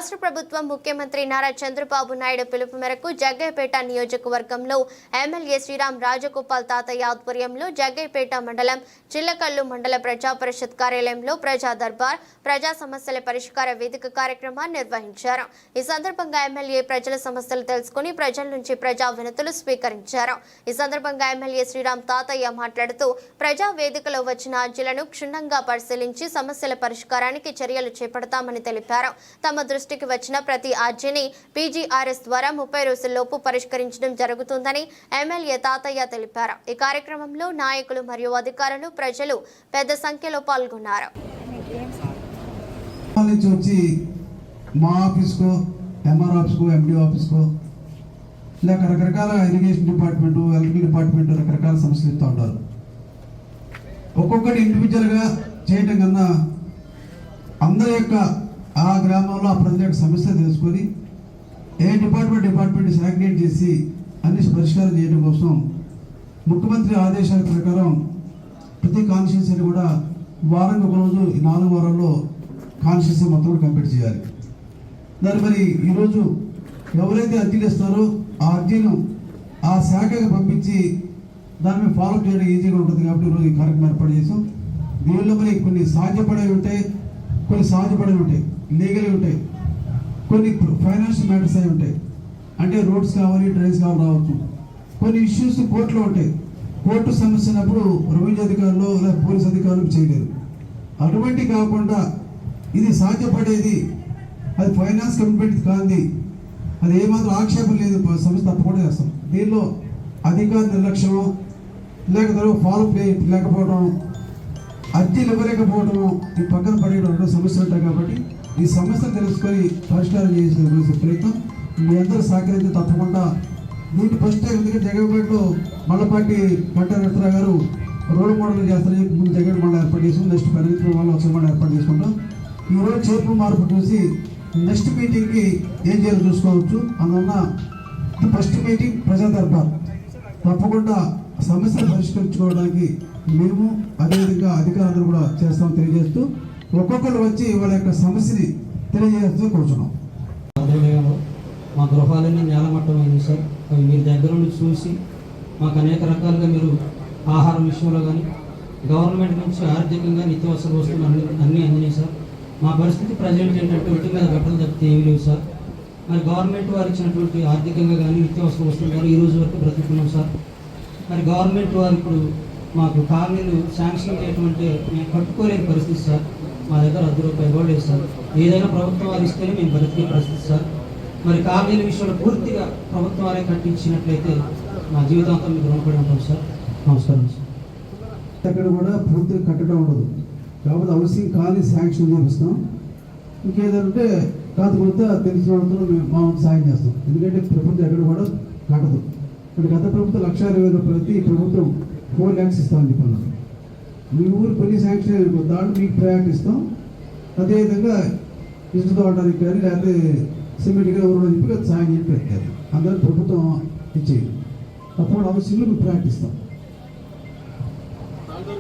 రాష్ట్ర ప్రభుత్వం ముఖ్యమంత్రి నారా చంద్రబాబు నాయుడు పిలుపు మేరకు జగ్గయ్యపేట నియోజకవర్గంలో ఎమ్మెల్యే శ్రీరామ్ రాజగోపాల్ తాతయ్య ఆధ్వర్యంలో జగ్గయ్యపేట మండలం చిల్లకల్లు మండల ప్రజా పరిషత్ కార్యాలయంలో ప్రజా దర్బార్ ప్రజా సమస్యల పరిష్కార వేదిక కార్యక్రమాన్ని నిర్వహించారు। ఈ సందర్భంగా ఎమ్మెల్యే ప్రజల సమస్యలు తెలుసుకుని ప్రజల నుంచి ప్రజా వినతులు స్వీకరించారు। ఈ సందర్భంగా ఎమ్మెల్యే శ్రీరామ్ తాతయ్య మాట్లాడుతూ ప్రజా వేదికలో వచ్చిన అర్జీలను క్షుణ్ణంగా పరిశీలించి సమస్యల పరిష్కారానికి చర్యలు చేపడతామని తెలిపారు। తమ దృష్టికి వచ్చిన ప్రతి అర్జీని పీజీఆర్ఎస్ ద్వారా 30 రోజుల్లోపు పరిష్కరించడం జరుగుతుందని ఎమ్మెల్యే తాతయ్య తెలిపారు। ఈ కార్యక్రమంలో నాయకులు మరియు అధికారులు ప్రజలు పెద్ద సంఖ్యలో పాల్గొన్నారు। మా ఆఫీస్కో ఎంఆర్ ఆఫీస్కో ఎండి ఆఫీస్కో లేక రకరకాల ఇరిగేషన్ డిపార్ట్మెంట్ ఎలక్ట్రికల్ డిపార్ట్మెంట్ రకరకాల సమస్యలు ఇస్తూ ఉంటారు। ఒక్కొక్కటి ఇండివిజువల్గా చేయటం కన్నా అందరి యొక్క ఆ గ్రామంలో ఆ ప్రజల యొక్క సమస్య తెలుసుకొని ఏ డిపార్ట్మెంట్ శాంక్షన్ చేసి అన్ని పరిష్కారం చేయడం కోసం ముఖ్యమంత్రి ఆదేశాల ప్రకారం ప్రతి కాన్స్టిట్యూన్సీని కూడా వారానికి ఒక రోజు 4 వారాల్లో కాన్స్టిట్యూన్సీ మొత్తం కూడా కంప్లీట్ చేయాలి। దాని మరి ఈరోజు ఎవరైతే అర్జీలు ఇస్తారో ఆ అర్జీను ఆ శాఖకు పంపించి దాని మీద ఫాలోఅప్ చేయడం ఈజీగా ఉంటుంది కాబట్టి ఈరోజు ఈ కార్యక్రమం ఏర్పాటు చేసాం। దీనిలో మరి కొన్ని సాధ్యపడేవి ఉంటాయి, కొన్ని సాధ్యపడేవి ఉంటాయి, లీగల్ ఉంటాయి, కొన్ని ఫైనాన్షియల్ మ్యాటర్స్ అవి ఉంటాయి, అంటే రోడ్స్ కావాలి డ్రైన్స్ కావాలి రావచ్చు। కొన్ని ఇష్యూస్ కోర్టులో ఉంటాయి, కోర్టు సమస్య ఉన్నప్పుడు రెవెన్యూ అధికారులు లేదా పోలీస్ అధికారులు చేయలేరు। అటువంటి కాకుండా ఇది సాధ్యపడేది, అది ఫైనాన్స్ కమిట్మెంట్ కాంది, అది ఏమాత్రం ఆక్షేపం లేదు, సమస్య తప్పకుండా చేస్తాం। దీనిలో అధికార నిర్లక్ష్యం లేకపోతే ఫాలోఅప్ లేకపోవడం, అర్జీలు ఇవ్వలేకపోవడం, ఈ పక్కన పడేయడం సమస్యలు ఉంటాయి కాబట్టి ఈ సమస్యను తెలుసుకొని పరిష్కారం చేసే ప్రయత్నం మీ అందరూ సహకరించి తప్పకుండా దీన్ని ఫస్ట్ టైం ఎందుకంటే జగన్పేటలో మల్లపాటి వెంకటేశ్వరరావు గారు రోడ్ మోడల్ చేస్తారని ముందు జగన్ మండలం ఏర్పాటు చేసాం, నెక్స్ట్ పరిమితి వాళ్ళు వచ్చే మండలం ఏర్పాటు చేసుకుంటాం। ఈరోజు చేర్పు మార్పు చూసి నెక్స్ట్ మీటింగ్కి ఏం చేయాలో చూసుకోవచ్చు। అందువల్ల ఫస్ట్ మీటింగ్ ప్రజా దర్బార్ తప్పకుండా సమస్యలు పరిష్కరించుకోవడానికి మేము అదేవిధంగా అధికారులు కూడా చేస్తామని తెలియజేస్తూ ఒక్కొక్కరు వచ్చి వాళ్ళ యొక్క సమస్యని తెలియజేస్తూ కూర్చున్నాం। మా గృహాలన్నీ నేలమట్టమైంది సార్, అవి మీరు దగ్గర నుండి చూసి మాకు అనేక రకాలుగా మీరు ఆహారం విషయంలో కానీ గవర్నమెంట్ నుంచి ఆర్థికంగా నిత్యావసర వస్తువులు అన్నీ అందినాయి సార్। మా పరిస్థితి ప్రజెంట్ ఏంటంటే ఒంటి మీద గట్టలు తప్పితే ఏమీ లేవు సార్। మరి గవర్నమెంట్ వారు ఇచ్చినటువంటి ఆర్థికంగా కానీ నిత్యావసర వస్తువులు కానీ ఈ రోజు వరకు బ్రతుకున్నాం సార్। మరి గవర్నమెంట్ వారు ఇప్పుడు మాకు కాలనీలు శాంక్షన్ చేయటమంటే మేము కట్టుకోలేని పరిస్థితి సార్। మా దగ్గర ₹10 కూడా లేదు సార్, ఏదైనా ప్రభుత్వం వారు ఇస్తేనే మేము బ్రతికే పరిస్థితి సార్। మరి కాలనీల విషయంలో పూర్తిగా ప్రభుత్వం వారే కట్టించినట్లయితే మా జీవితాంతం మీకు రుణపడి ఉంటాం సార్। నమస్కారం సార్। అక్కడ కూడా పూర్తిగా కట్టడం ఉండదు కాబట్టి హౌసింగ్ కాలనీ శాంక్షన్ చేపిస్తాం। ఇంకేదంటే కాకపోతే తెలిసిన వాళ్ళతో మేము మా సాయం చేస్తాం, ఎందుకంటే ప్రభుత్వం ఎక్కడ కూడా కట్టదు। ఇప్పుడు గత ప్రభుత్వం ₹1,20,000 ఈ ప్రభుత్వం 4 lakhs ఇస్తామని చెప్పన్నారు। మీ ఊరు కొన్ని శాంక్షన్ అయిన దాంట్లో మీకు ప్రయారిటీ ఇస్తాం, అదేవిధంగా ఇసుకతో ఆడడానికి కానీ లేకపోతే సిమెంట్గా ఊరు చెప్పి సాయం చెప్పి పెట్టారు, అందరూ ప్రభుత్వం ఇచ్చేది, అప్పుడు హౌసింగ్లో మీకు ప్రయారిటీ ఇస్తాం।